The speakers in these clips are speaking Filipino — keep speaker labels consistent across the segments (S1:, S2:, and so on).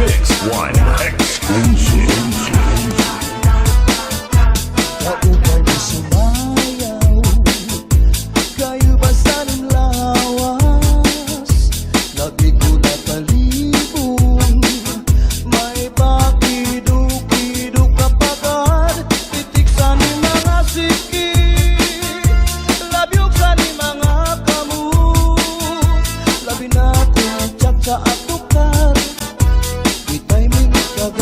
S1: Mix One exclusive.
S2: Kaupay mo sumayaw, kayo ba sanang lawas? Lagi ko napalibong, may pakiduk-iduk kapagad, titik sa ni mga sikit, labyog sa ni mga kamot, labi na kong tsak sa atukat, itay may kagat.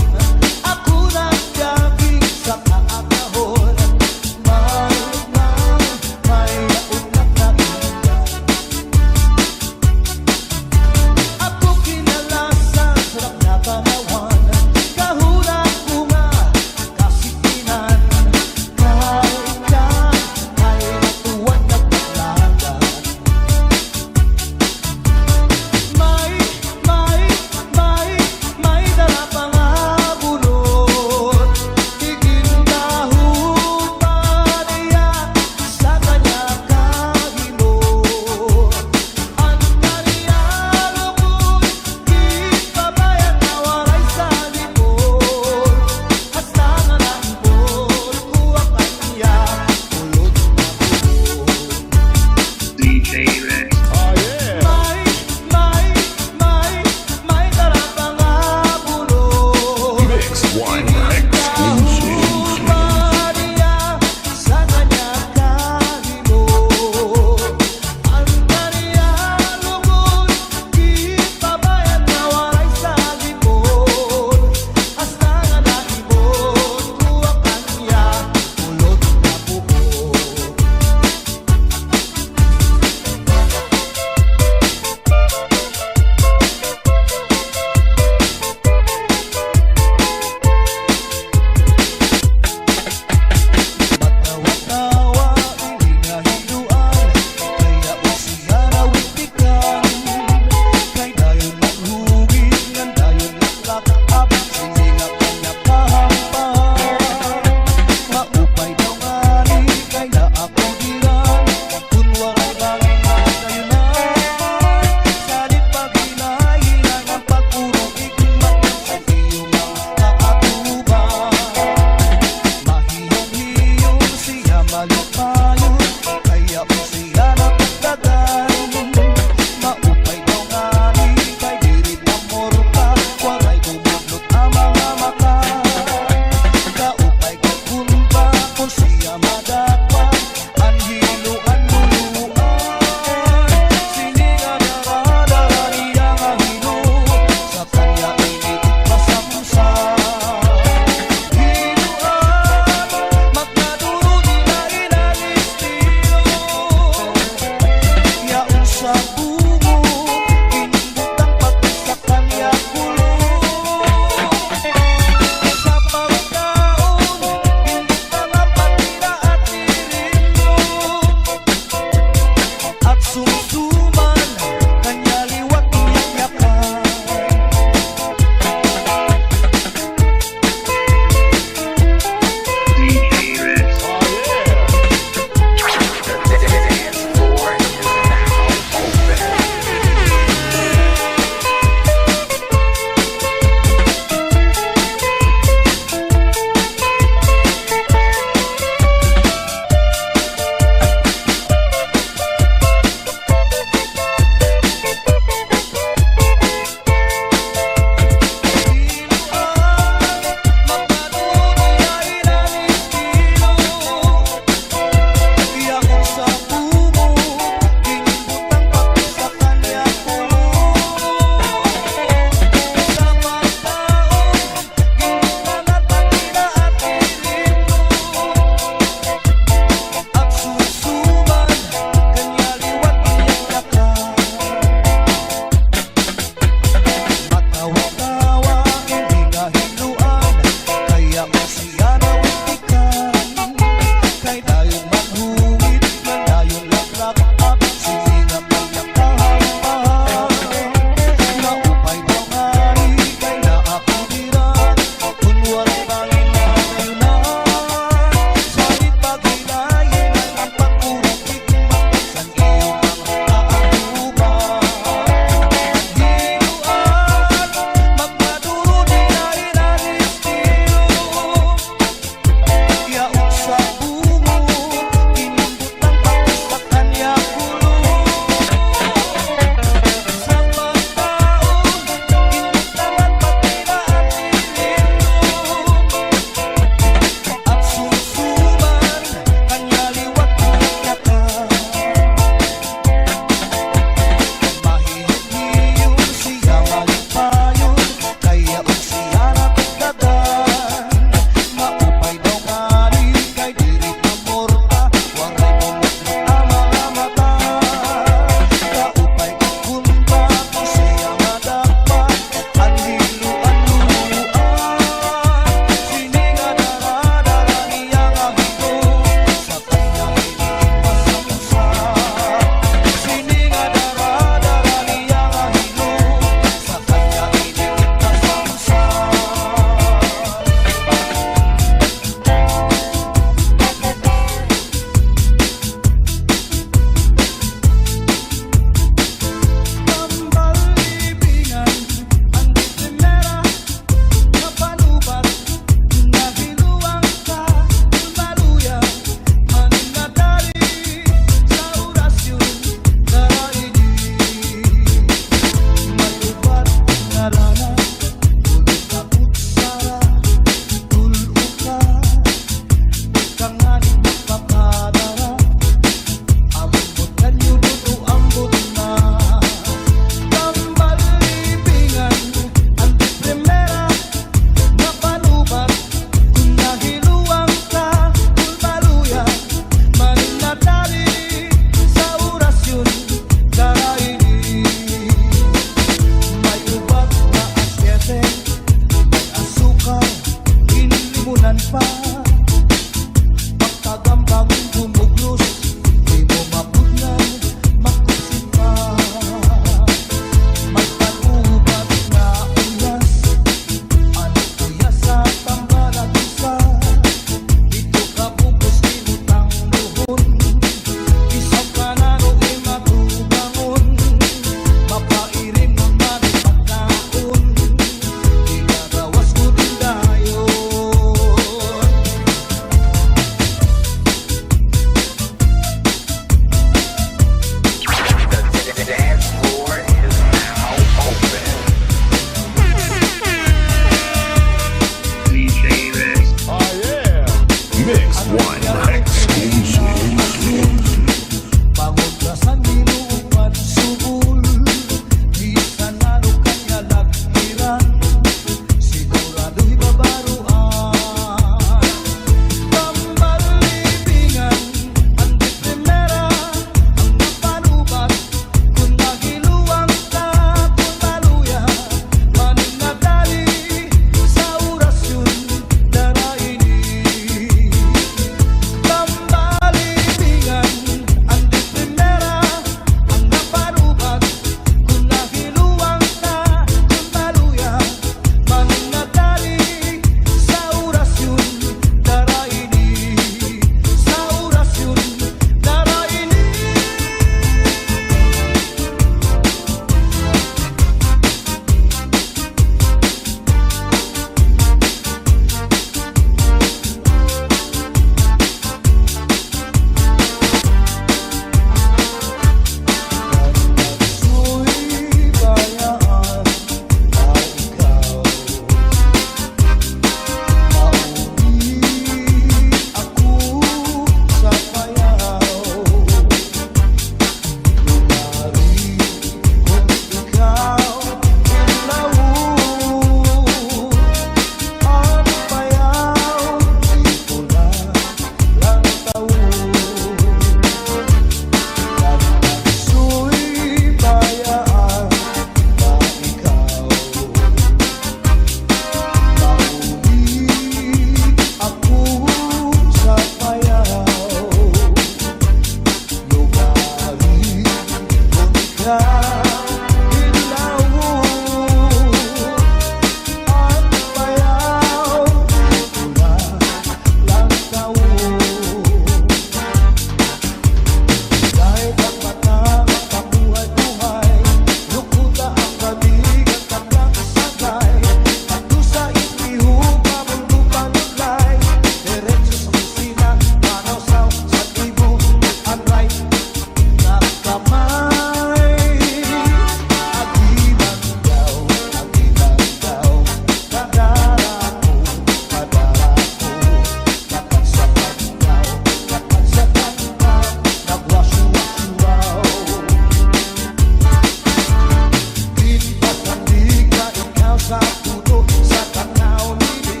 S2: sa puno, sa tanaw nili.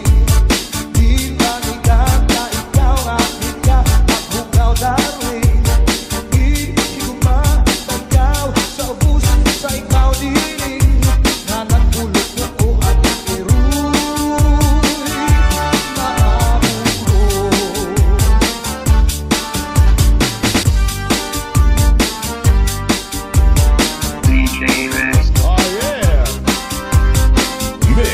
S2: Di panigan na ikaw akin ka, magbukaw darling. Di kumatagaw sa ubus, sa ikaw dili. Na nagulog ko at iruy, maamulo.
S1: DJ Rex.
S3: Oh yeah.
S1: Mix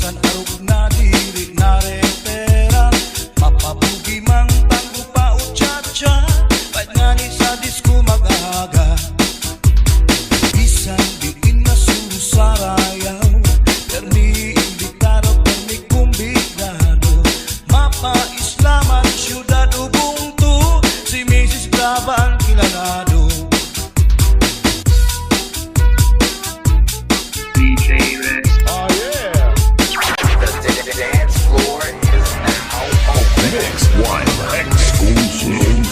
S2: bisan arog na diri na repera, mapabugi mang tango pa o cha-cha, kahit nga ni sa disco mag-aga. Bisan diin na susarayaw, permi imbitado, permi kumbigado, mapa-islaman, syudad Ubuntu, si Mrs. Graba ang kilalado.
S1: DJ Rex.
S2: Oh yeah!
S3: The dance floor is now open.
S1: Mix One exclusive.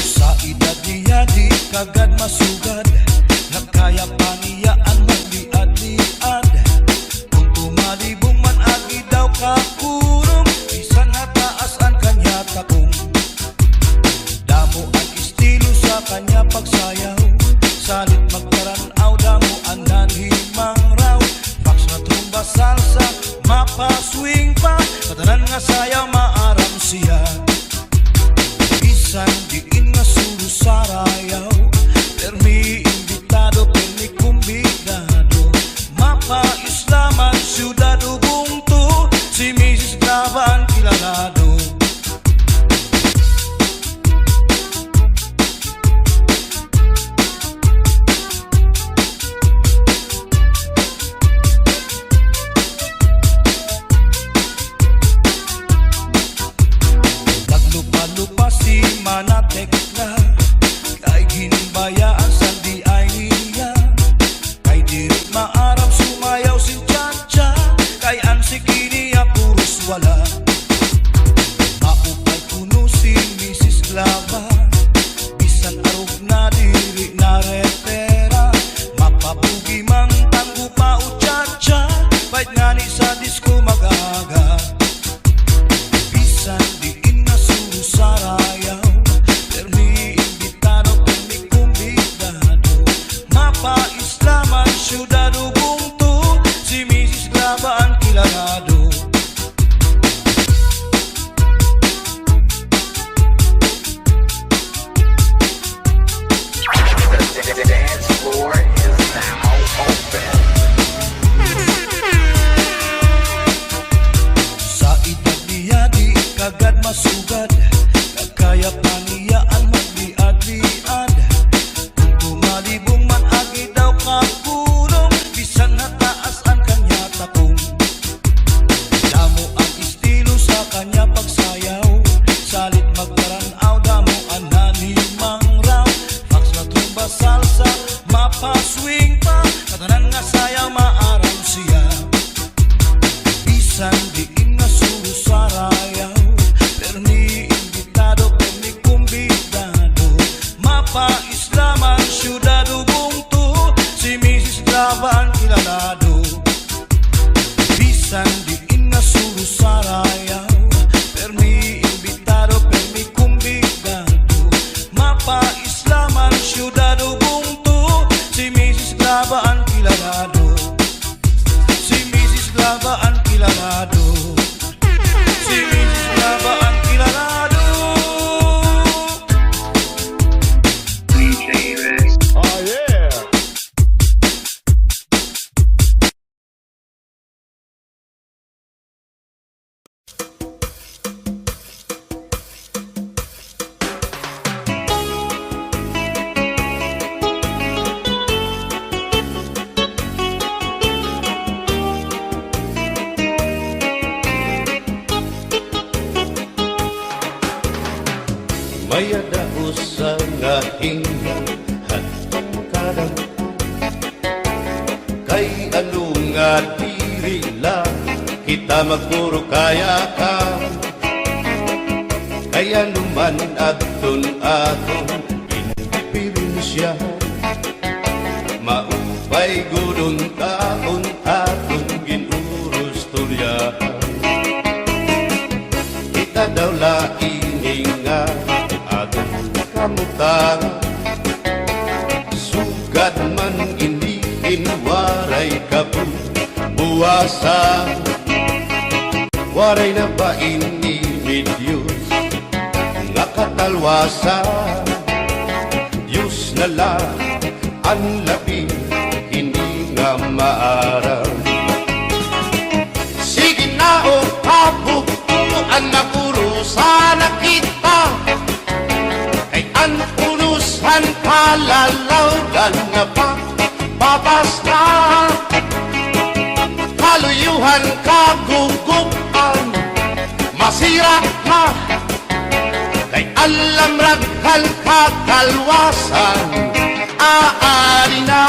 S2: Sa edad niya di kagad masugad, nagkaya pa niya ang magliad-liad. Kung tumalibong man agi daw kakurong, bisan hataas ang kanya takong. Damo ang estilo sa kanya pagsayaw, salit magkaranaw, damo ang nanhimang raw. Fax na trumba, salsa, mapa, swing pa, katanan nga sayaw, maaram siya. Bisan diin nga surusarayaw, permi imbitado, permi kumbigado, mapa-islaman, syudad Ubuntu, si Mrs. Graba ang kilalado. Naglupa-lupa si Manatekla, kay ginimbayaan sa di ay niya. Kay diri maaram sumayaw si Chacha, kay ang sikiniya puros wala. Maupay kuno si Mrs. Glava, bisan arog na diri na repera, mapabugi mang tango pa o Chacha, kahit nga ni sa disco mag-aga. Bisan diin na susarayaw, permi imbitado, permi kumbigado, mapa-islaman, syudad Ubuntu, si Mrs. Graba ang kilalado.
S3: The dance floor is now open.
S2: Sa edad niya di kagad masugad, nagkaya pa niya ang magliad-liad. Kung tumalibong man agi daw kakulong, bisan hataas ang kanya takong. Damo ang estilo sa kanya pagsayaw, salit magkaranaw, damo ang nanhimang raw. Fax na trumba, salsa, mapa, swing pa, katanan nga sayaw, maaram siya. Bisan diin na surusarayaw, permi imbitado, permi kumbigado, mapa-islaman, syudad Ubuntu, si Mrs. Graba ang kilalado. Bisan diin na surusarayaw, permi imbitado, permi kumbigado, mapa-islaman, syudad Ubuntu, si Mrs. Graba ang kilalado. Si Mrs. Graba ang kilalado. Si Mrs. Graba ang kilalado.
S1: DJ Rex.
S2: Oh yeah!
S4: Mayada usa nga hinga hatong kadang, kay ano nga diri lang kita magpuro kaya ka. Kaya numan aton indipirensya, maupay gudon taon aton ginurus tulyahan. Kita daw laing nga aton kamutan, sugad man inihin waray kabuwasan. Waray na ba ini Diyos nga katalwasan? Diyos na lang ang labi, hindi nga maarang. Sige na o kabukuan na kurusan na kita, kay ang unusan kalalawgan na papas na. Kaluyuhan kagugupan, masira na, kay alam raghal kakalwasan, aari na.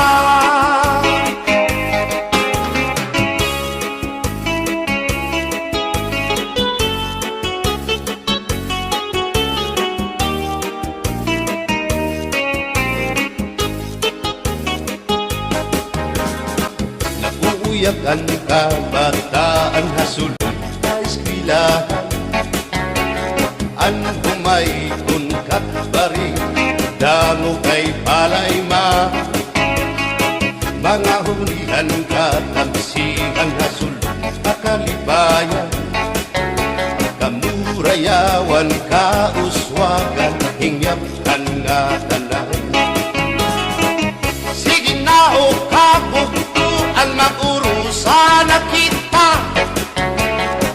S4: Nakuuyak ang kabataan hasulod sa eskwelahan, ang humay kun katbari, damo kay palay ma. Mga hunihan katamsihan hasulod akalibayan, kamurayawan kauswagan, hingyapkan nga tanan. Sige na o kabuktuan magurusan na kita,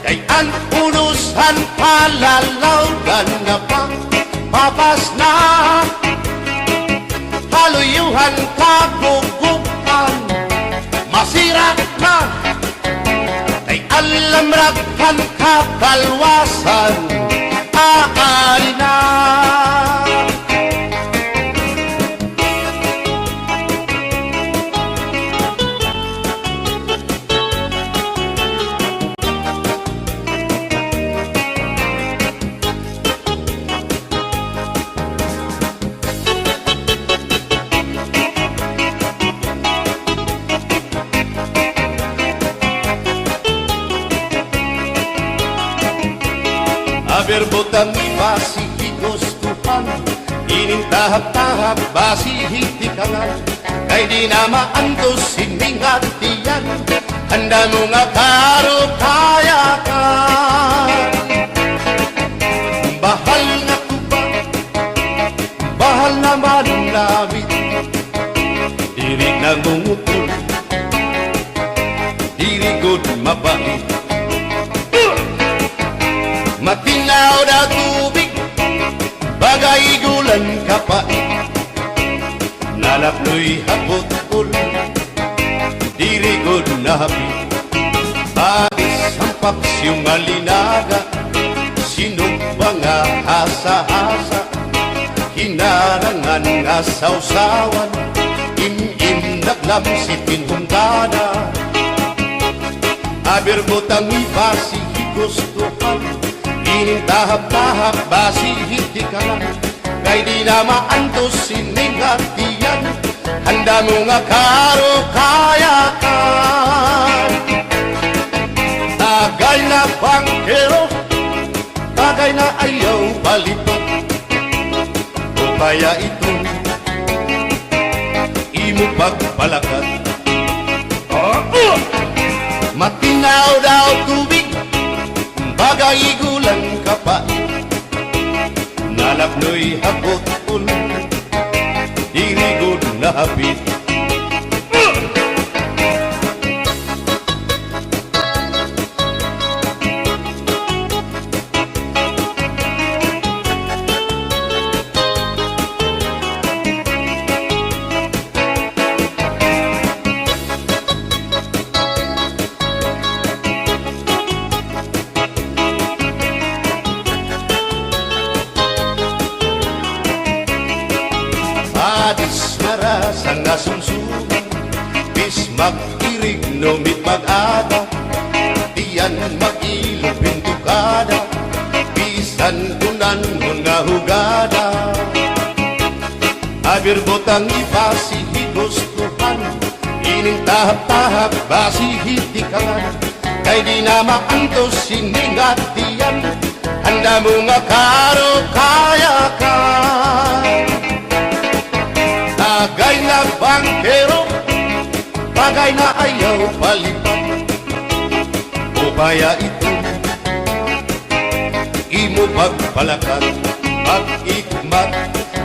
S4: kay ang unusan palalawgan na papas na. Kaluyuhan kagugupan, masira na, kay alam raghal kakalwasan, aari na. Berbotang basi higustuhan, inintahap-tahap basi hitikangan, kay di na maantos hindi ngatiyan, handa mo nga karo kayakan. Bahal na kuba, bahal naman namin, diri na ngumukul, diri good mabait. Matinaw na tubig, bagay gulan kapait, nalapnoy hapot-ul, dirigod na hapit. Abis ang paksyong alinaga, sinubang nga hasa-hasa, hinarangan nga sausawan, im-im naglamsitin humdana. Abirbotang ibasi higustuhan, inintahap-tahap basi hitikangan, kay di na maantos siningatiyan, handa mo nga karo kayakan. Tagay na bangkero, tagay na ayaw balitot, o kaya ito imo pagpalakat. Matinaw daw tubig, bagay gulang kapait, nalapnoy hapot-ul, dirigod na hapit. Adis marasang asumsuman, bis mag-irig numit mag-ada, diyan mag-ilog pintukada, bisan kunan mo nga hugada. Abirbotang ibasi higustuhan, inintahap-tahap basi hitikangan, kay di na maantos siningatiyan, handa mo nga karo kayakan. Bagay na bangkero, bagay na ayaw palipat, o kaya ito imo pagpalakat, pag-ikmat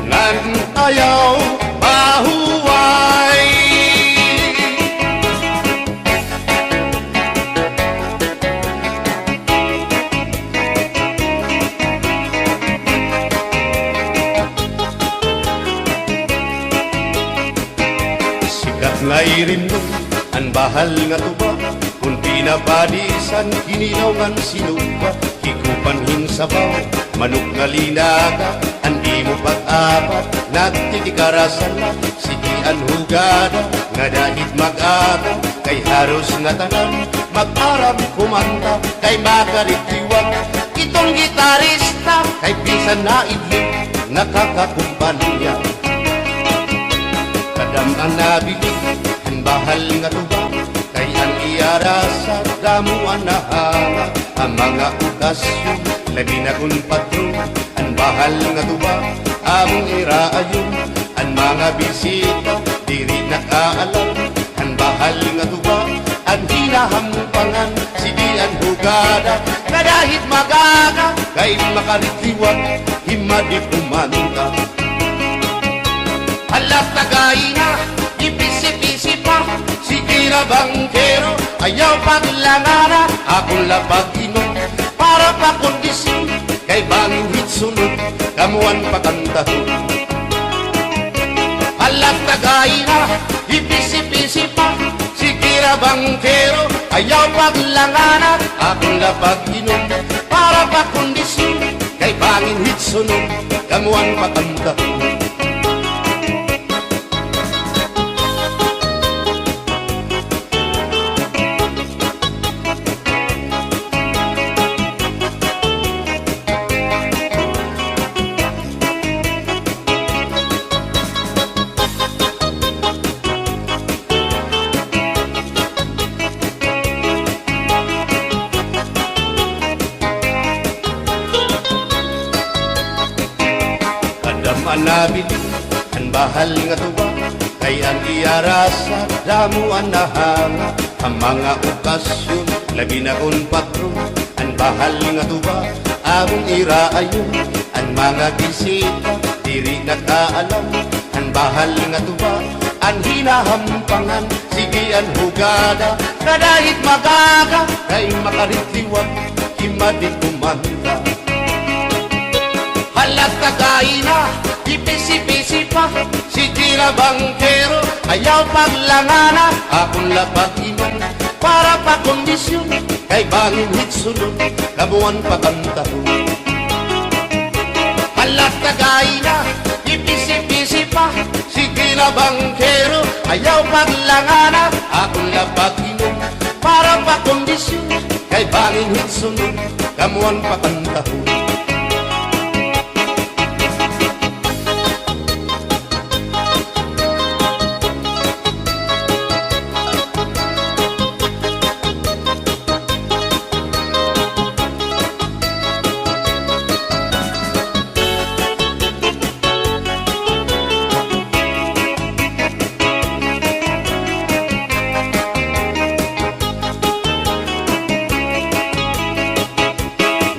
S4: ngan ayaw mahuway. An bahal nga tuba, kung pinapadisan, kinilaw ngan sinuba, hikupanhin sabaw, manok nga linaga, andi mo pag-apat, nagtitikarasan na, sige an hugada, nga dahit mag-aga, kay haros nga tanan, mag-aram kumanta, kay makalitiwag, itong gitarista, kay pisan na idling, nakakakumpanya. Kadam ang nabilig, ang bahal nga tuba, kay ang iyara sa damuan na hanga, ang mga okasyon, labi na kung patron, ang bahal nga tuba, among iraayon, ang mga bisita, diri nakaalam, ang bahal nga tuba, ang hinahampangan, sige ang hugada, na dahit magaga, kay makaritiwag, himadi kumanta. Alat tagay na, ipisi-pisi pa, sige na bangkero, ayaw paglangana, akong lapag inom, para pa kondisyon, kay bangin hit sunod, kamuan pakantahon. Alat tagay na, ipisi-pisi pa, sige na bangkero, ayaw paglangana, akong lapag inom, para pa kondisyon, kay bangin hit sunod, kamuan pakantahon. Nabili, ang bahal nga tuwa, kay ang iyara sa damuan na hanga, ang mga okasyon, labi na kung patron, ang bahal nga tuwa, among iraayon, ang mga bisita, diri nakaalam, ang bahal nga tuwa, ang hinahampangan, sige ang hugada, na dahit magaga, kay makaritiwag, himadi kumanta. Halat tagay na, ipisi-pisi pa, sige na bangkero, ayaw paglangana, akong lapag iman, para pa kondisyon, kay bangin hit sunod, kabuan pa kantahon. Halat tagay na, ipisi-pisi pa, sige na bangkero, ayaw paglangana, akong lapag iman, para pa kondisyon, kay bangin hit sunod, kamuan pa kantahon.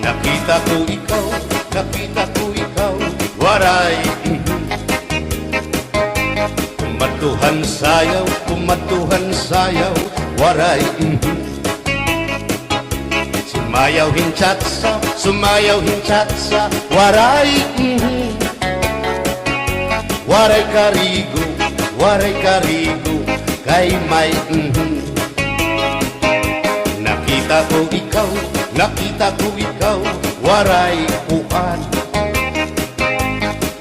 S4: Nakita ko ikaw, waray kumatuhan sayaw, waray sumayaw hinchatsa, waray waray karigo, kay may nakita ko ikaw, waray uan,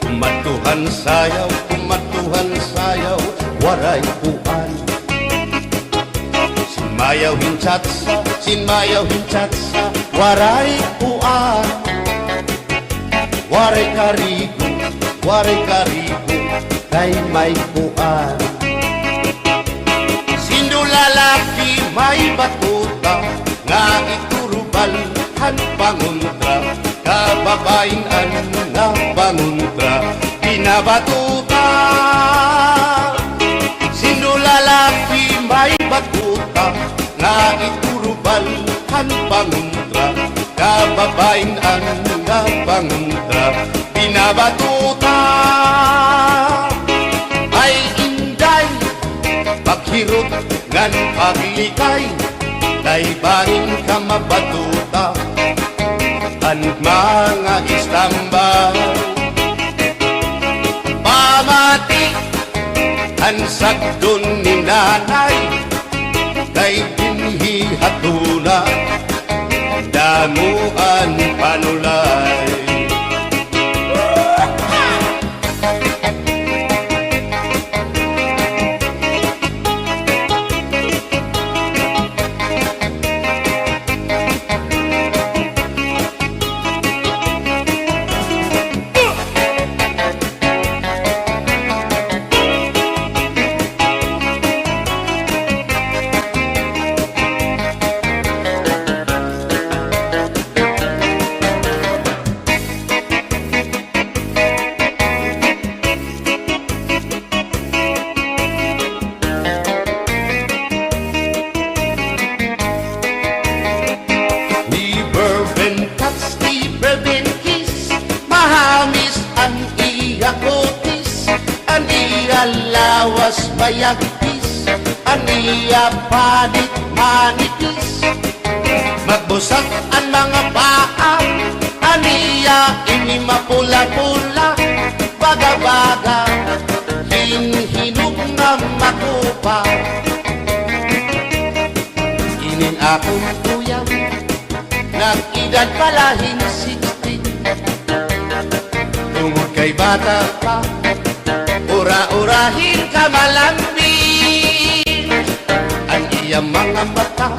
S4: kumatuhan sayaw, waray uan, sinmayaw hinchatsa, waray uan, waray karigo, kay may uan. Sindulalaki may batuta, nga iturubal han panguntra, kababayan na panguntra, pinabatuta. Sindulalaki may batuta, nga iturubal han panguntra, kababayan na panguntra, pinabatuta. Ay inday, paghirot ngan paglikay, kay bangin ka mabatuta, ang mga istamba. Pamati ang sagdon ni nanay, damuan panulay. Di bourbon cuts, di bourbon kiss, mahamis ang iya kutis, ang iya lawas bayagtis, ang iya panit manipis. Magbusag ang mga paa, ang iya ini mapula-pula, baga-baga, hinhinog na makupa. Inin akong kuya, nag-edad palahin 16. Tungod kay bata pa, ura-urahin ka malambing. Ang iyang mga mata,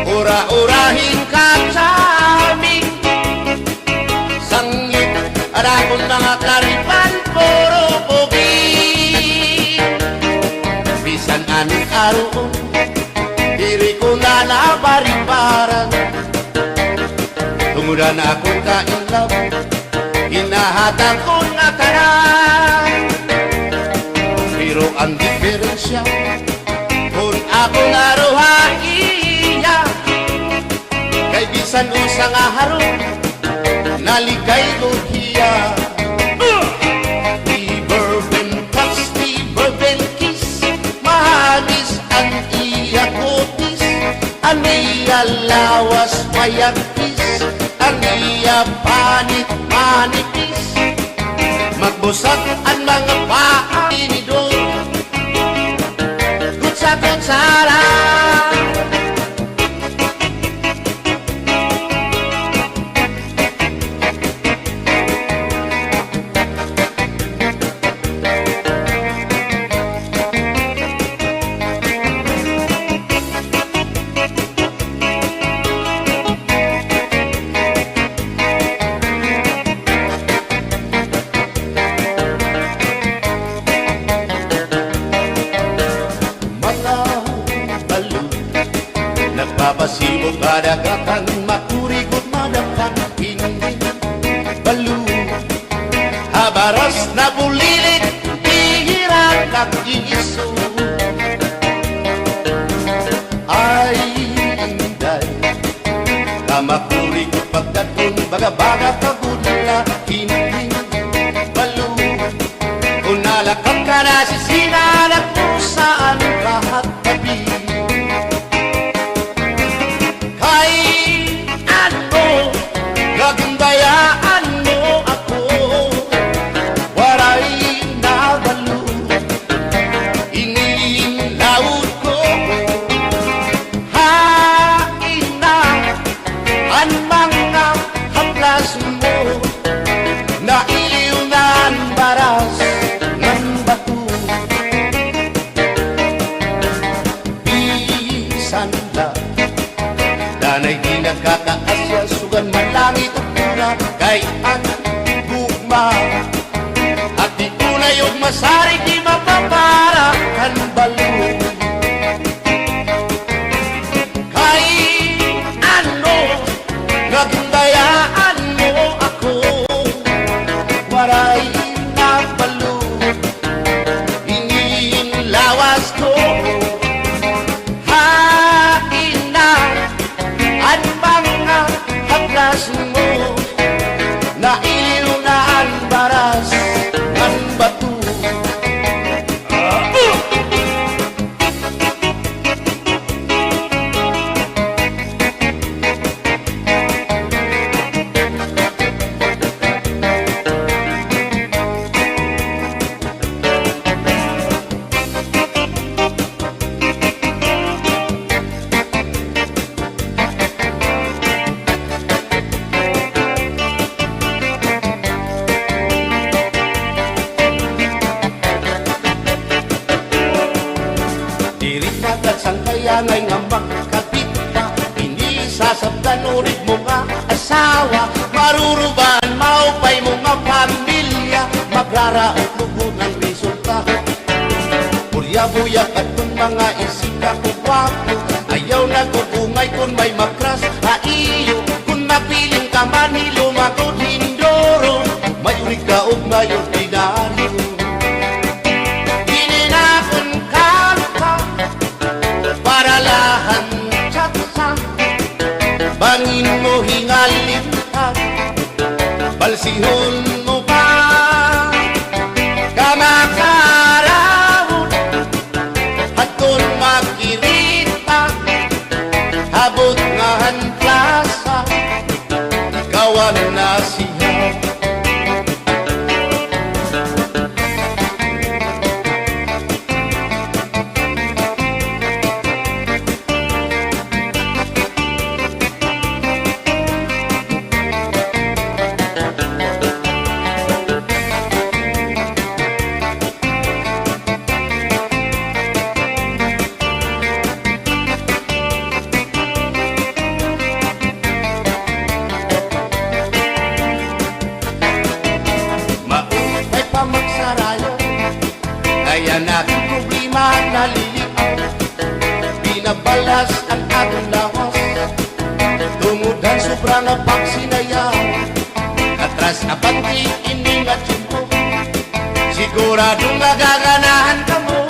S4: ura-urahin ka saming. Sangit, arakon mga karipan, puro pogi. Bisan anong araw, diri ko na nabaribaran. Tumuda na akong kainlap, hinahatang ko na kanan. Pero ang diferensya, kung ako naruhaiya, kay bisan usang aharong, naligay ko hiya. Di bourbon touch, di bourbon kiss, mahamis ang iya kutis, ang iya lawas mayagtis, ang iya panit manipis. Magbusag ang mga paa inidol, kutsa-kutsara. Nagpapasibo kadagatan, makurikot madampan, hindi balo. Habaras na bulilit, hihirang nag-iiso. Ay, inday, kamakurikot pagkatun, baga-baga kagudla, hindi balo. Kung nalakap ka na sisinanak mo saan lahat tabi. Gagandayaan mo ako, waray na balo, inilaud ko. Hain na ang mga haplas mo, nailiw na ang baras ng bato. Bisan na, danay di nagkakaasya, sugan man langit at pura, kay ang gugma. At di tunay yung masarig, di mapapara kan balo. Kay ano, nagundayaan mo ako, waray na balo, ingin lawas ko. Hain na ang mga haplas mo, nailiw na ang baras ng bato. dangay nga makakabit ka. Inisasabdan ulit mo nga asawa, maruruban maupay mo nga pamilya, magraraot lubog ng resulta. Burya-buyak at kung mga isika ko wapo, ayaw na kukungay kung may makras haiyo. Kung mapiling ka man hilumagod hindoro, mayuri ka o may ordinaryo. Hininakon ka para lahan tsatsa, bangin mo hingalintan, balsihon mo pa kamakarahon, at kung makirita habot nga hanplasa, ikaw ang nasiyaw. Maupay pa magsarayo, kaya natin problema naliliaw. Binabalas ang atong lawas, tumudan sobrang ang pagsinayaw. Atras na pati iningat yun mo, siguradong nagaganahan ka mo.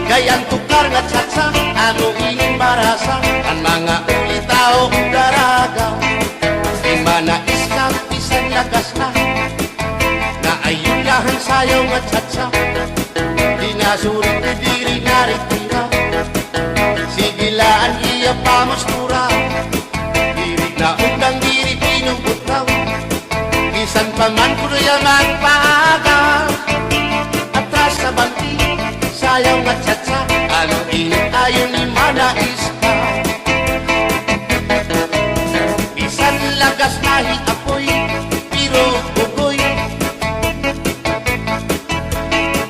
S4: Kayang tukar nga tsatsa, ano ining marasa, ang mga ulitao daraga. Di manais ka, pisan lagas na, na ayun lahan sayaw nga tsatsa. Di nasurit na diri naritira, sigilaan iya pamustura. Diri na undang diri pinubutraw, isan pa man kuno yung magpaaga. Atras sa banti, sayaw nga tsatsa, ano init ayon ni manais ka. Bisan lagas nahi apoy, pero bugoy.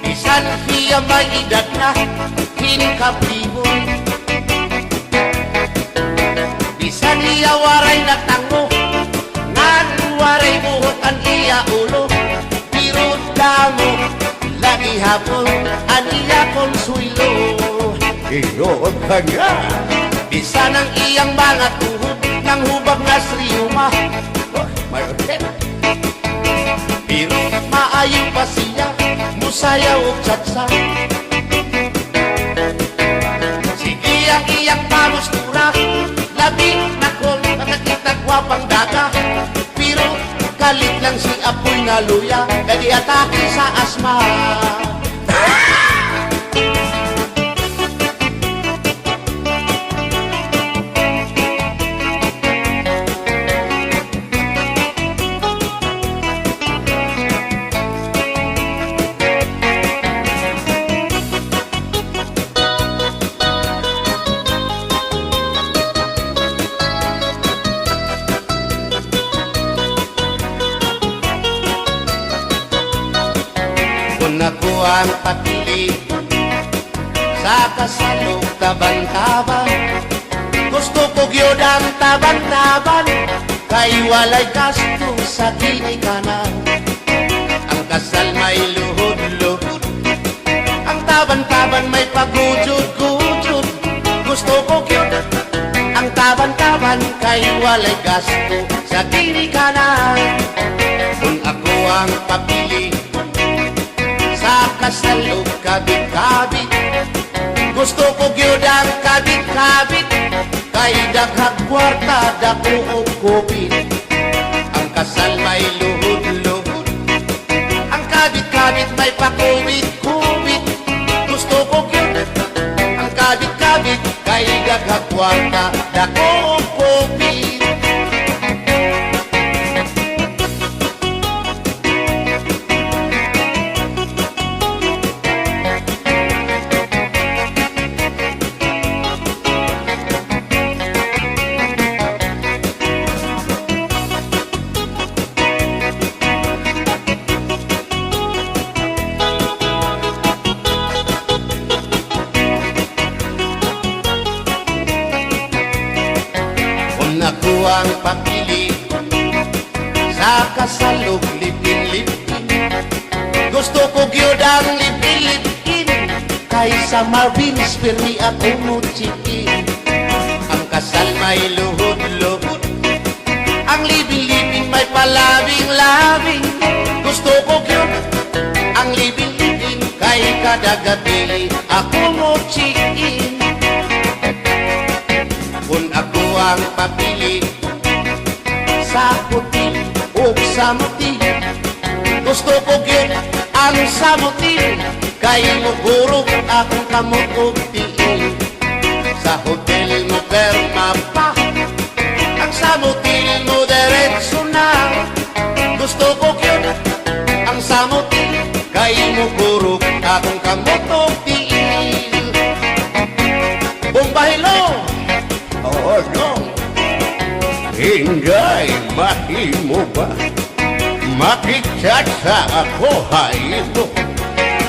S4: Bisan hiya may edad na, hinkapriboy. Bisan hiya waray na tango, nan waray buhok ang iya ulo. Pero damo, lagi hapon, ang iya konsuelo. Iyon ka nga. Bisan ang iyang mga tuhod, ng hubag na sriyuma. May orket. Pero maayaw pa siya, musayaw o tsatsa. Sige ang iyang pamustura, labi na kol, nakakita gwapang daga. Pero kalit lang si apoy na luya, kadi atake sa asma. Kung ako ang papili sa kasalog taban-taban, gusto ko gyud ang taban-taban, kay walay gasto sa kinikanan. Ang kasal may luhod-luhod, ang taban-taban may pagujud-gujud. Gusto ko gyud ang taban-taban, kay walay gasto sa kinikanan. Kung ako ang papili sa kasalog kabit-kabit, gusto ko gyud ang kabit-kabit, kay daghang kwarta dako og kupit. Ang kasal may luhod-luhod, ang kabit-kabit may pakubit-kubit. Gusto ko gyud ang kabit-kabit, kay daghang kwarta dako og kupit. ang pakili sa kasalog lipin-lipin. Gusto ko gyud ang lipin-lipin kaysa Marvin's Permi at Umuchikin. Ang kasal may luhod-luhod, ang libing-libing may palabing-labing. Gusto ko gyud ang libing-libing kay kada gabi ako mo chikin. Kung ako ang papili sa puti o sa muti, gusto ko gyud ang samuti kay mugurog akong kamot og tiin. Sa hotel mo perma pa, ang samuti mo diretso na. Gusto ko gyud ang samuti kay mugurog akong kamot og tiin. Bumbahilo! Oo, no. Hinday, mahimo ba? Makichat sa ako, haylo.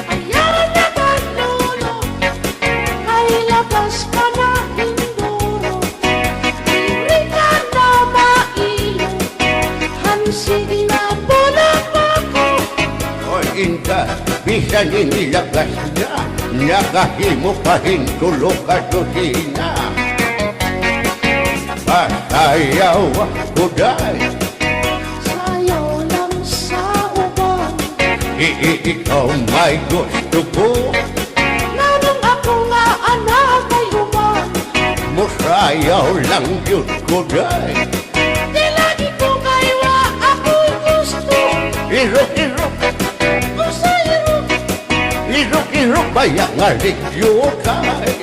S5: Ayaw na kanolo, ay labas ka na indoro. Hindi ka na mailo, hansig na bulang ako.
S4: O inda, bisan inilagas na, nakahimo pa hintulog ka dosina. Pasayaw ako dahil
S5: Sayaw lang sa uban,
S4: ikaw may gusto ko.
S5: nanong ako nga anak ay uban.
S4: Musayaw lang yun ko dahil
S5: Di lagi ko kaywa ako'y gusto.
S4: irok-irok,
S5: Usayo,
S4: irok-irok bayang aligyo kay.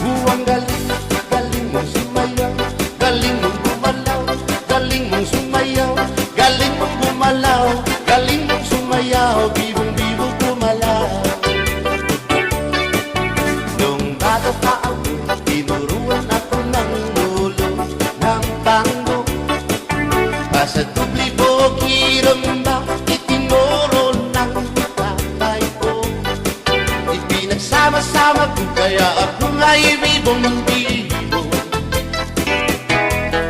S4: Buwang galing, galing mong sumayaw, galing mong gumalaw, galing mong sumayaw, galing mong gumalaw, galing mong sumayaw, bibong-bibong gumalaw. Nung bata pa ako, tinuruan ako ng ulo ng tango. Basta dubli bogi rumba, itinuro ng tatay ko. Ipinagsama-sama ko kaya ako nga'y bibong-bibo.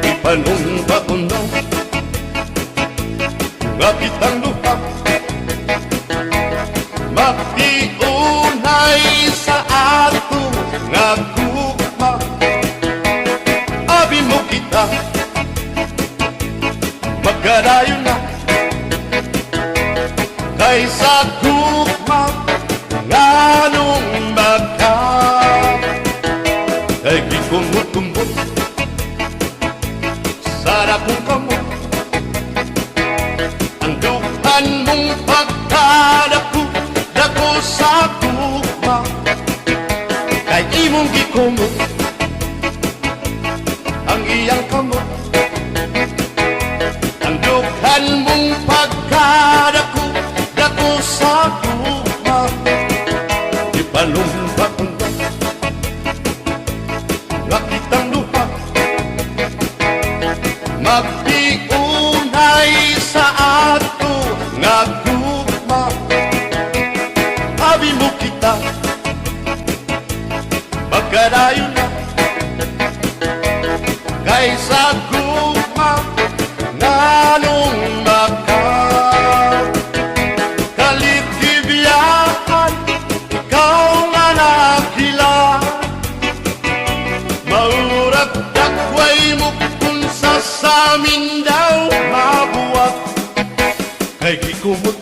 S4: Ipanumba ko na nga kitang lupa, magtiunay sa ato nga gugma. Abi mo kita, magkarayo na kaysa gugma nga nung magka. Kay gikumot-kumot sarap kong kamot, ang dukan mong pagkadako dako sa gugma. Kay imong gikumot ang iyang kamot, ang dukan mong pagkadako dako sa gugma. Ipalumba kong nga kitang lupa, magtiunay sa ato nga gugma. Abi mo kita, magkarayo na kaysa gugma nga nung magka. Kaligbibiyahan, ikaw nga nakila, maurag dakway mo kung sa samin daw mabuwag. Kay gikumot